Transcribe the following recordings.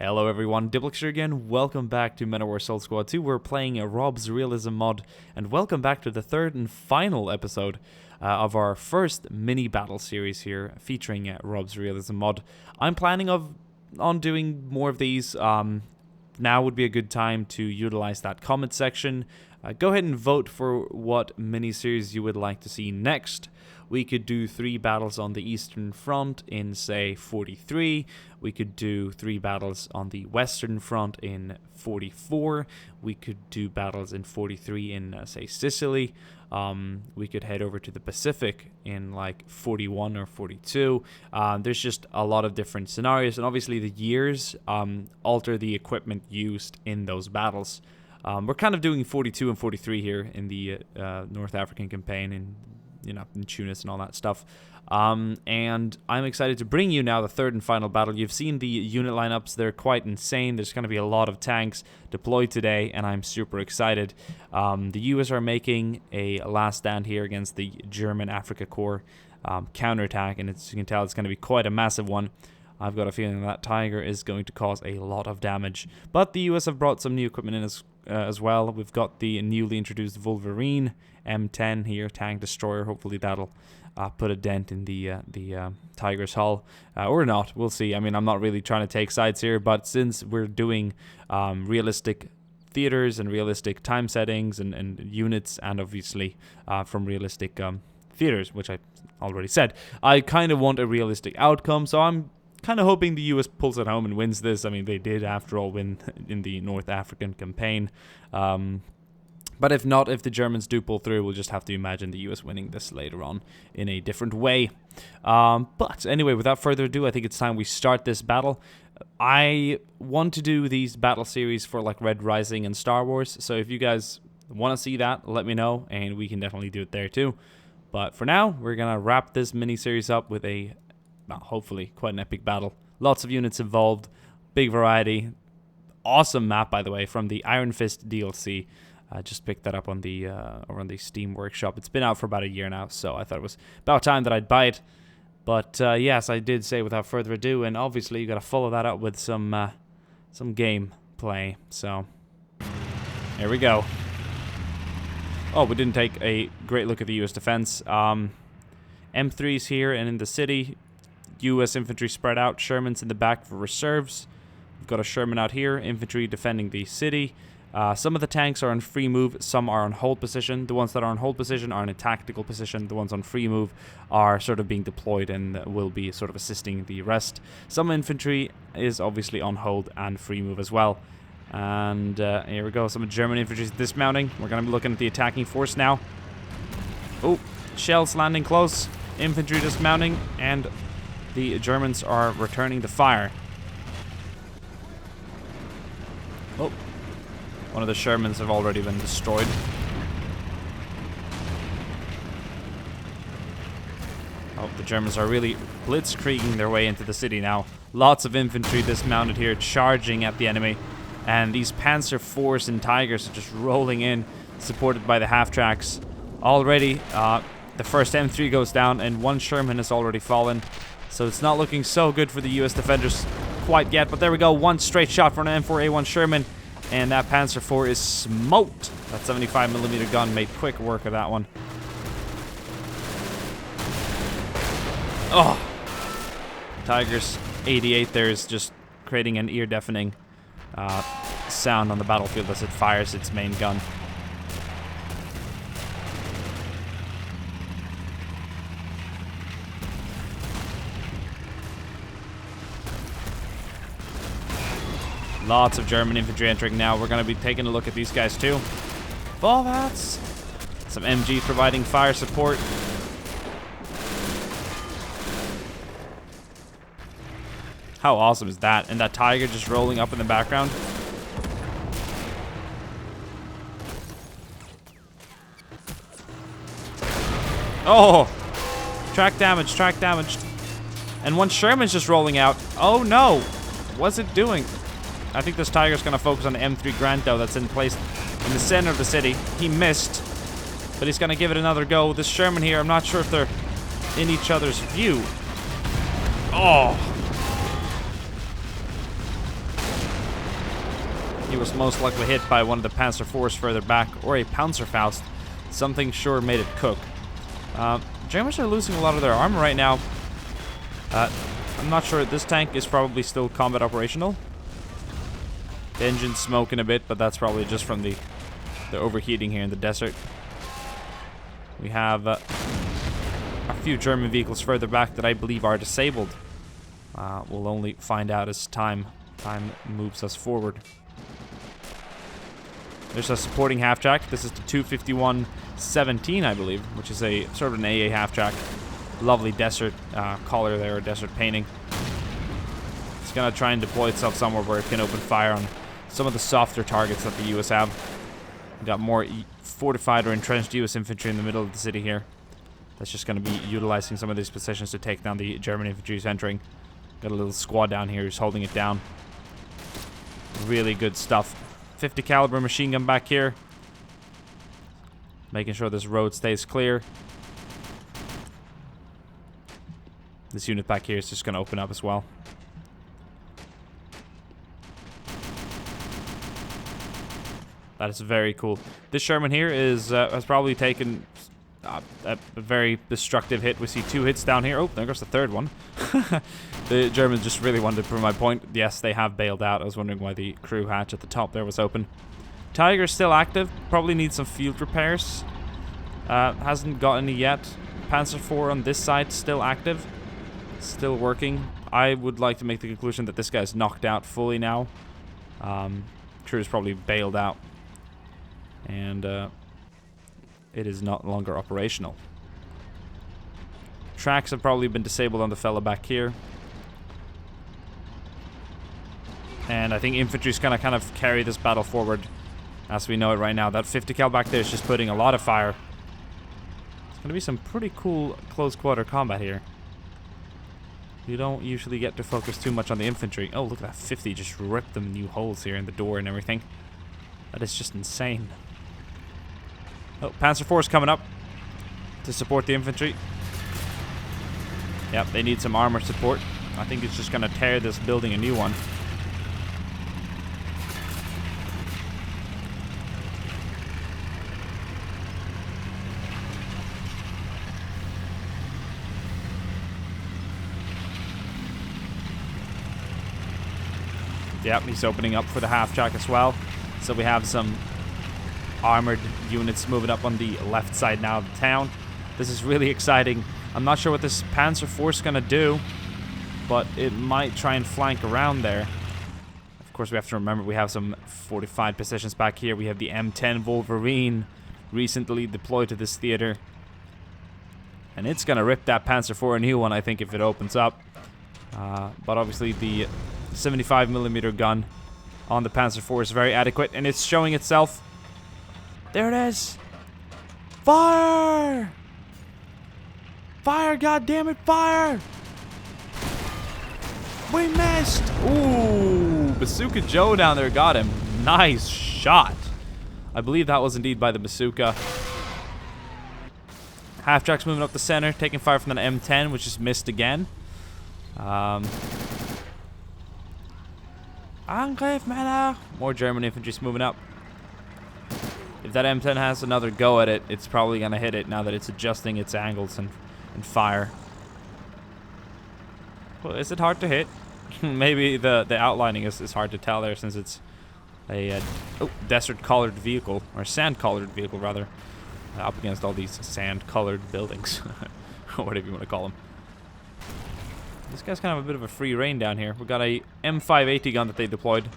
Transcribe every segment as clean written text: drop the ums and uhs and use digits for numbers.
Hello everyone, DiplexHeated here again. Welcome back to Men at War Assault Squad 2. We're playing a RobZ Realism mod, and welcome back to the third and final episode of our first mini battle series here, featuring RobZ Realism mod. I'm planning on doing more of these. Now would be a good time to utilize that comment section. Go ahead and vote for what mini-series you would like to see next. We could do 3 battles on the Eastern Front in, say, 43. We could do 3 battles on the Western Front in 44. We could do battles in 43 in, say, Sicily. We could head over to the Pacific in, like, 41 or 42. There's just a lot of different scenarios, and obviously the years alter the equipment used in those battles. We're kind of doing 42 and 43 here in the North African campaign in Tunis and all that stuff. And I'm excited to bring you now the third and final battle. You've seen the unit lineups. They're quite insane. There's going to be a lot of tanks deployed today, and I'm super excited. The US are making a last stand here against the German AFRIKA Corps counterattack, and you can tell it's going to be quite a massive one. I've got a feeling that Tiger is going to cause a lot of damage. But the US have brought some new equipment in as well. We've got the newly introduced Wolverine M10 here, tank destroyer. Hopefully that'll put a dent in the Tiger's hull. Or not, we'll see. I mean, I'm not really trying to take sides here, but since we're doing realistic theaters and realistic time settings and units, and obviously from realistic theaters, which I already said, I kind of want a realistic outcome, so I'm kind of hoping the US pulls it home and wins this. I mean, they did, after all, win in the North African campaign. But if not, if the Germans do pull through, we'll just have to imagine the US winning this later on in a different way. But anyway, without further ado, I think it's time we start this battle. I want to do these battle series for like Red Rising and Star Wars, so if you guys want to see that, let me know, and we can definitely do it there too. But for now, we're going to wrap this mini-series up with a hopefully quite an epic battle. Lots of units involved, big variety. Awesome map, by the way, from the Iron Fist DLC. I just picked that up on the Steam Workshop. It's been out for about a year now, so I thought it was about time that I'd buy it. But yes, I did say without further ado, and obviously you got to follow that up with some gameplay. So here we go. Oh, we didn't take a great look at the U.S. defense. M3's here and in the city. U.S. infantry spread out. Sherman's in the back for reserves. We've got a Sherman out here. Infantry defending the city. Some of the tanks are on free move. Some are on hold position. The ones that are on hold position are in a tactical position. The ones on free move are sort of being deployed and will be sort of assisting the rest. Some infantry is obviously on hold and free move as well. And here we go. Some German infantry is dismounting. We're going to be looking at the attacking force now. Oh, shells landing close. Infantry dismounting, and the Germans are returning the fire. Oh, one of the Shermans have already been destroyed. Oh, the Germans are really blitzkrieging their way into the city now. Lots of infantry dismounted here, charging at the enemy. And these Panzer IVs and Tigers are just rolling in, supported by the half-tracks. Already, the first M3 goes down, and one Sherman has already fallen. So it's not looking so good for the US defenders quite yet. But there we go, one straight shot for an M4A1 Sherman. And that Panzer IV is smoked. That 75mm gun made quick work of that one. Oh! Tiger's 88 there is just creating an ear-deafening sound on the battlefield as it fires its main gun. Lots of German infantry entering now. We're going to be taking a look at these guys too. Volvats! Some MG providing fire support. How awesome is that? And that Tiger just rolling up in the background. Oh! Track damaged, track damaged. And one Sherman's just rolling out. Oh no! What's it doing? I think this Tiger's going to focus on the M3 Granto that's in place in the center of the city. He missed, but he's going to give it another go. This Sherman here, I'm not sure if they're in each other's view. Oh! He was most likely hit by one of the Panzer IVs further back, or a Panzerfaust. Something sure made it cook. Germans are losing a lot of their armor right now. I'm not sure. This tank is probably still combat operational. The engine's smoking a bit, but that's probably just from the overheating here in the desert. We have a few German vehicles further back that I believe are disabled. We'll only find out as time moves us forward. There's a supporting half-track. This is the 251-17, I believe, which is a sort of an AA half-track. Lovely desert color there, desert painting. It's going to try and deploy itself somewhere where it can open fire on some of the softer targets that the US have. We've got more fortified or entrenched US infantry in the middle of the city here. That's just going to be utilizing some of these positions to take down the German infantry who's entering. Got a little squad down here who's holding it down. Really good stuff. 50 caliber machine gun back here. Making sure this road stays clear. This unit back here is just going to open up as well. That is very cool. This Sherman here is has probably taken a very destructive hit. We see 2 hits down here. Oh, there goes the 3rd one. The Germans just really wanted to prove my point. Yes, they have bailed out. I was wondering why the crew hatch at the top there was open. Tiger's still active. Probably needs some field repairs. Hasn't got any yet. Panzer IV on this side still active. Still working. I would like to make the conclusion that this guy's knocked out fully now. Crew's probably bailed out. And it is not longer operational. Tracks have probably been disabled on the fella back here. And I think infantry's gonna kind of carry this battle forward as we know it right now. That 50 cal back there is just putting a lot of fire. It's gonna be some pretty cool close quarter combat here. You don't usually get to focus too much on the infantry. Oh, look at that 50 just ripped them new holes here in the door and everything. That is just insane. Oh, Panzer IV is coming up to support the infantry. Yep, they need some armor support. I think it's just going to tear this building a new one. Yep, he's opening up for the half-track as well. So we have some armored units moving up on the left side now of the town. This is really exciting. I'm not sure what this Panzer IV is going to do, but it might try and flank around there. Of course, we have to remember we have some fortified positions back here. We have the M10 Wolverine recently deployed to this theater. And it's going to rip that Panzer IV a new one, I think, if it opens up. But obviously the 75mm gun on the Panzer IV is very adequate, and it's showing itself. There it is. Fire! Fire, goddammit, fire! We missed! Ooh, Bazooka Joe down there got him. Nice shot. I believe that was indeed by the bazooka. Half-track's moving up the center, taking fire from the M10, which is missed again. Angriff, Männer! More German infantry's moving up. If that M10 has another go at it, it's probably going to hit it now that it's adjusting its angles and fire. Well, is it hard to hit? Maybe the outlining is hard to tell there since it's a desert-colored vehicle, or sand-colored vehicle, rather. Up against all these sand-colored buildings. Or whatever you want to call them. This guy's kind of a bit of a free reign down here. We've got a M580 gun that they deployed.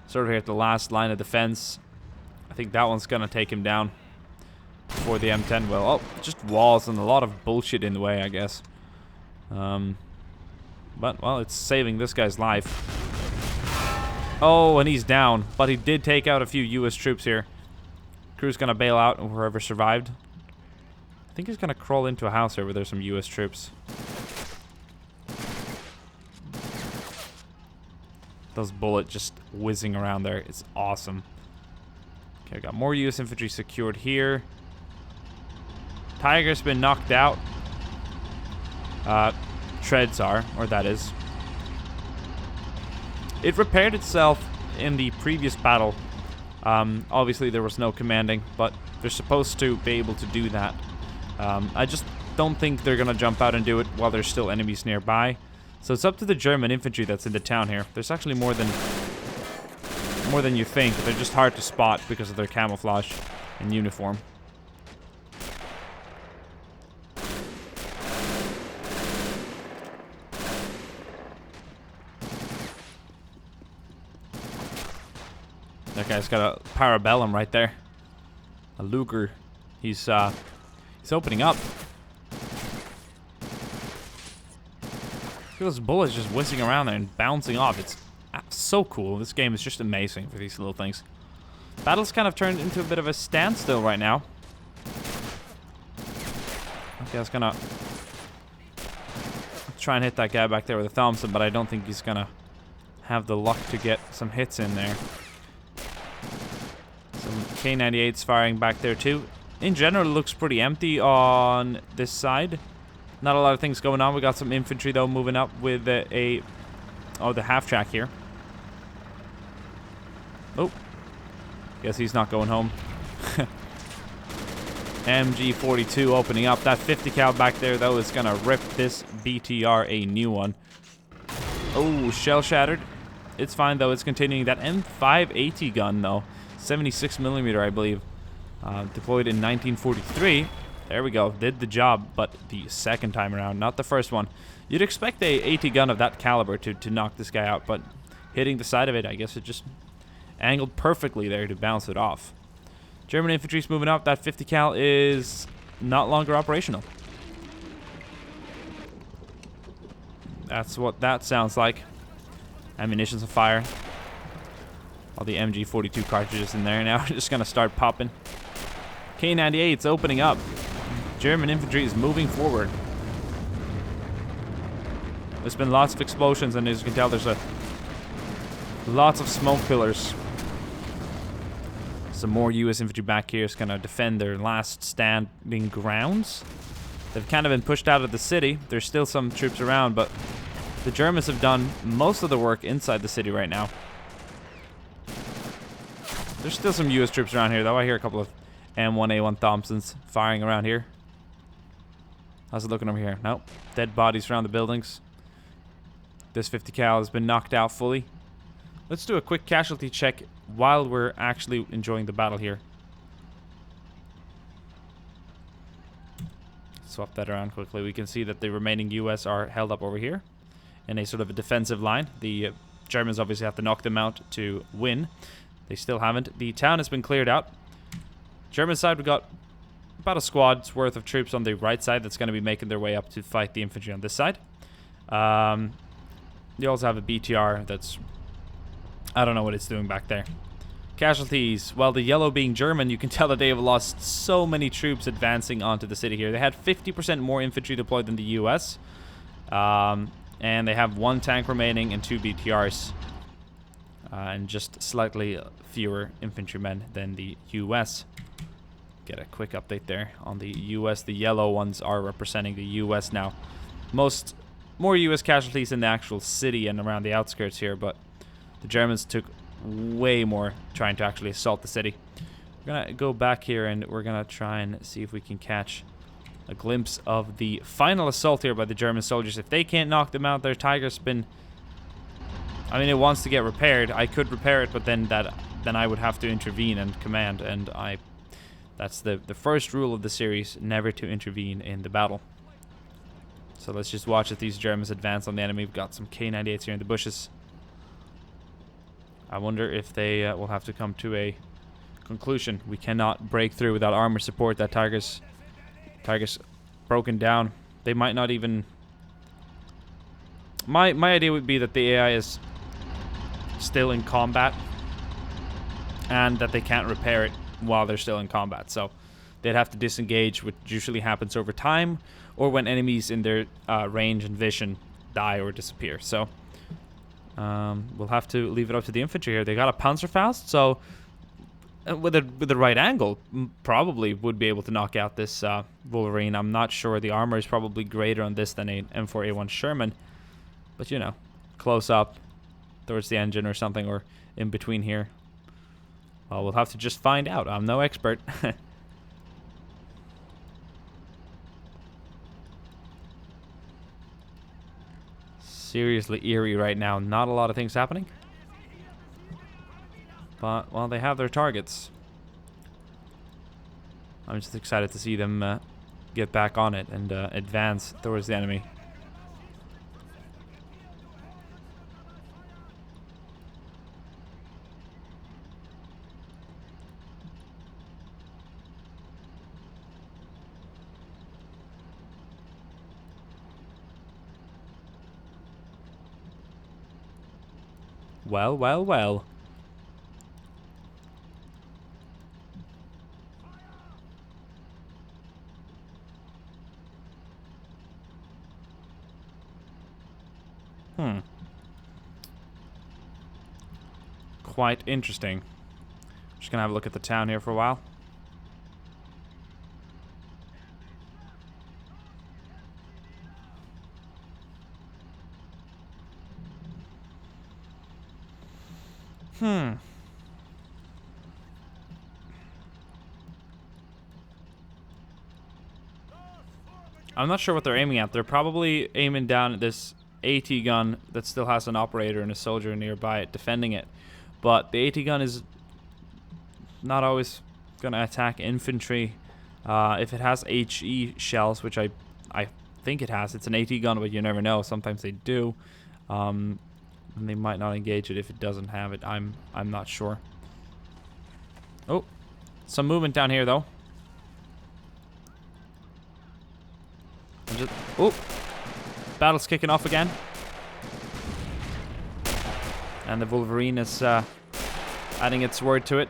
Sort of here at the last line of defense. I think that one's going to take him down before the M10 will. Oh, just walls and a lot of bullshit in the way, I guess. But, well, it's saving this guy's life. Oh, and he's down. But he did take out a few U.S. troops here. Crew's going to bail out, and whoever survived. I think he's going to crawl into a house here where there's some U.S. troops. Those bullets just whizzing around there. It's awesome. Okay, got more U.S. infantry secured here. Tiger's been knocked out. Treads are, or that is. It repaired itself in the previous battle, obviously there was no commanding, but they're supposed to be able to do that. I just don't think they're going to jump out and do it while there's still enemies nearby. So it's up to the German infantry that's in the town here. There's actually more than you think. They're just hard to spot because of their camouflage and uniform. That guy's got a Parabellum right there. A Luger. He's opening up. Look at those bullets just whizzing around there and bouncing off. It's so cool. This game is just amazing for these little things. Battle's kind of turned into a bit of a standstill right now. Okay, I was gonna try and hit that guy back there with a Thompson, but I don't think he's gonna have the luck to get some hits in there. Some K98s firing back there too. In general, it looks pretty empty on this side. Not a lot of things going on. We got some infantry though moving up with the half track here. Oh, guess he's not going home. MG42 opening up. That 50 cal back there though is gonna rip this BTR a new one. Oh, shell shattered. It's fine though. It's continuing. That M580 gun though, 76mm I believe, deployed in 1943. There we go. Did the job, but the second time around, not the first one. You'd expect a 80 gun of that caliber to knock this guy out, but hitting the side of it, I guess it just angled perfectly there to bounce it off. German infantry's moving up. That 50 cal is not longer operational. That's what that sounds like. Ammunition's on fire. All the MG42 cartridges in there now. Just gonna start popping. K98's opening up. German infantry is moving forward. There's been lots of explosions, and as you can tell, there's lots of smoke pillars. Some more US infantry back here is going to defend their last standing grounds. They've kind of been pushed out of the city. There's still some troops around, but the Germans have done most of the work inside the city right now. There's still some US troops around here, though. I hear a couple of M1A1 Thompsons firing around here. How's it looking over here? Nope. Dead bodies around the buildings. This 50 cal has been knocked out fully. Let's do a quick casualty check while we're actually enjoying the battle here. Swap that around quickly. We can see that the remaining US are held up over here in a sort of a defensive line. The Germans obviously have to knock them out to win. They still haven't. The town has been cleared out. German side, we've got about a squad's worth of troops on the right side that's going to be making their way up to fight the infantry on this side. You also have a BTR that's... I don't know what it's doing back there. Casualties. Well, the yellow being German, you can tell that they have lost so many troops advancing onto the city here. They had 50% more infantry deployed than the US. And they have 1 tank remaining and 2 BTRs. And just slightly fewer infantrymen than the US. Get a quick update there on the US. The yellow ones are representing the US now. More US casualties in the actual city and around the outskirts here, but the Germans took way more trying to actually assault the city. We're gonna go back here and we're gonna try and see if we can catch a glimpse of the final assault here by the German soldiers. If they can't knock them out, their Tiger's been... I mean, it wants to get repaired. I could repair it, but then I would have to intervene and command, and that's the first rule of the series, never to intervene in the battle. So let's just watch as these Germans advance on the enemy. We've got some K98s here in the bushes. I wonder if they will have to come to a conclusion. We cannot break through without armor support. That Tiger's broken down. They might not even... My idea would be that the AI is still in combat and that they can't repair it while they're still in combat. So they'd have to disengage, which usually happens over time or when enemies in their range and vision die or disappear. So we'll have to leave it up to the infantry here. They got a Panzerfaust, so with the right angle, probably would be able to knock out this Wolverine. I'm not sure. The armor is probably greater on this than a M4A1 Sherman, but you know, close up towards the engine or something, or in between here? Well, we'll have to just find out. I'm no expert. Seriously eerie right now. Not a lot of things happening. But, well, they have their targets. I'm just excited to see them get back on it and advance towards the enemy. Well, well, well. Quite interesting. Just gonna have a look at the town here for a while. I'm not sure what they're aiming at. They're probably aiming down at this AT gun that still has an operator and a soldier nearby it defending it. But the AT gun is not always going to attack infantry. If it has HE shells, which I think it has, it's an AT gun, but you never know. Sometimes they do. And they might not engage it if it doesn't have it. I'm not sure. Oh, some movement down here though. Oh, battle's kicking off again. And the Wolverine is adding its word to it,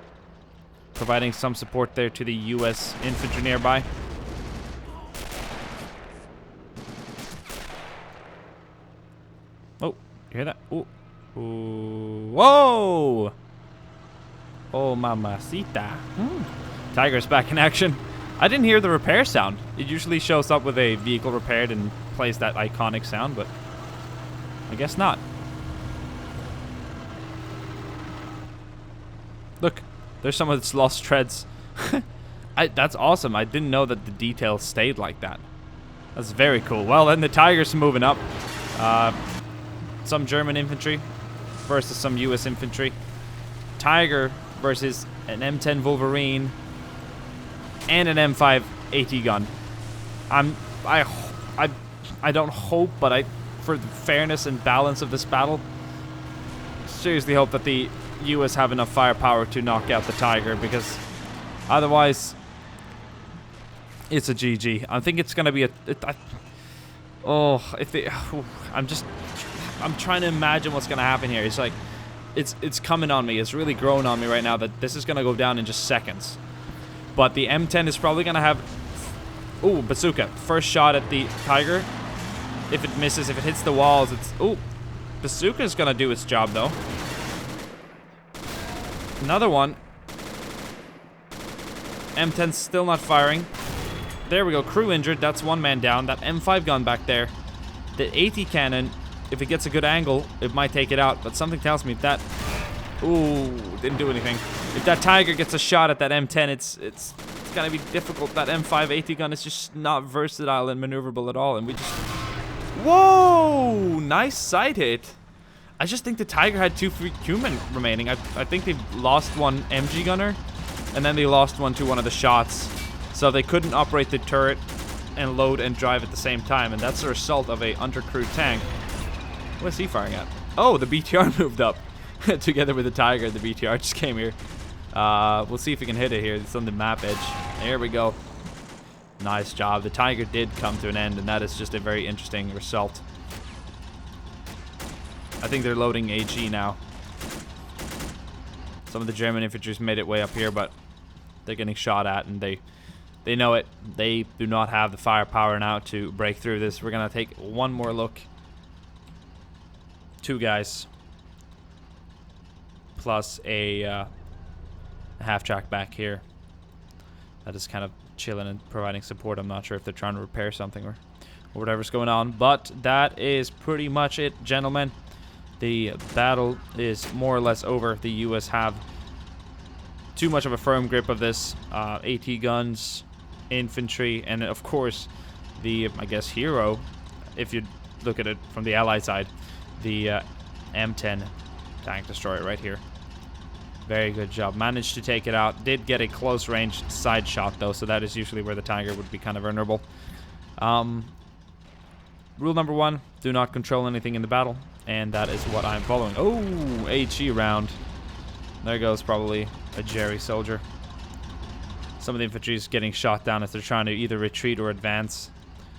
providing some support there to the US infantry nearby. Oh, you hear that? Oh, whoa! Oh, mamacita. Tiger's back in action. I didn't hear the repair sound. It usually shows up with a vehicle repaired and plays that iconic sound, but I guess not. Look, there's some of its lost treads. That's awesome. I didn't know that the details stayed like that. That's very cool. Well, then the Tiger's moving up. Some German infantry versus some US infantry. Tiger versus an M10 Wolverine and an M5 AT gun. I don't hope, but for the fairness and balance of this battle, seriously hope that the US have enough firepower to knock out the Tiger, because otherwise it's a GG. I think it's gonna be I'm trying to imagine what's gonna happen here. It's like it's coming on me. It's really growing on me right now that this is gonna go down in just seconds. But the M10 is probably gonna have bazooka. First shot at the Tiger. If it misses, if it hits the walls, it's bazooka is gonna do its job though. Another one. M10's still not firing. There we go. Crew injured. That's one man down. That M5 gun back there. The AT cannon, if it gets a good angle, it might take it out. But something tells me that... didn't do anything. If that Tiger gets a shot at that M10, it's gonna be difficult. That M5 AT gun is just not versatile and maneuverable at all. And we just... Whoa! Nice sight hit. I just think the Tiger had 2 human remaining. I think they lost one MG gunner, and then they lost one to one of the shots. So they couldn't operate the turret and load and drive at the same time, and that's the result of a undercrewed tank. What is he firing at? Oh, the BTR moved up. Together with the Tiger, the BTR just came here. We'll see if we can hit it here. It's on the map edge. There we go. Nice job. The Tiger did come to an end, and that is just a very interesting result. I think they're loading AG now. Some of the German infantry's made it way up here, but they're getting shot at, and they know it. They do not have the firepower now to break through this. We're gonna take one more look. 2 guys. Plus a half-track back here. That is kind of chilling and providing support. I'm not sure if they're trying to repair something or whatever's going on. But that is pretty much it, gentlemen. The battle is more or less over. The US have too much of a firm grip of this. AT guns, infantry, and of course the, I guess, hero, if you look at it from the Allied side, the M10 tank destroyer right here. Very good job. Managed to take it out. Did get a close range side shot though, so that is usually where the Tiger would be kind of vulnerable. Rule number 1, do not control anything in the battle, and that is what I'm following. Oh, HE round. There goes probably a Jerry soldier. Some of the infantry is getting shot down as they're trying to either retreat or advance.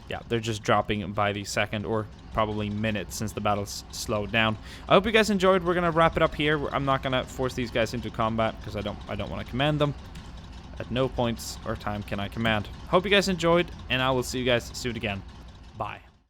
Yeah, they're just dropping by the second or probably minute since the battle's slowed down. I hope you guys enjoyed. We're gonna wrap it up here. I'm not gonna force these guys into combat because I don't want to command them. At no points or time can I command. Hope you guys enjoyed, and I will see you guys soon again. Bye.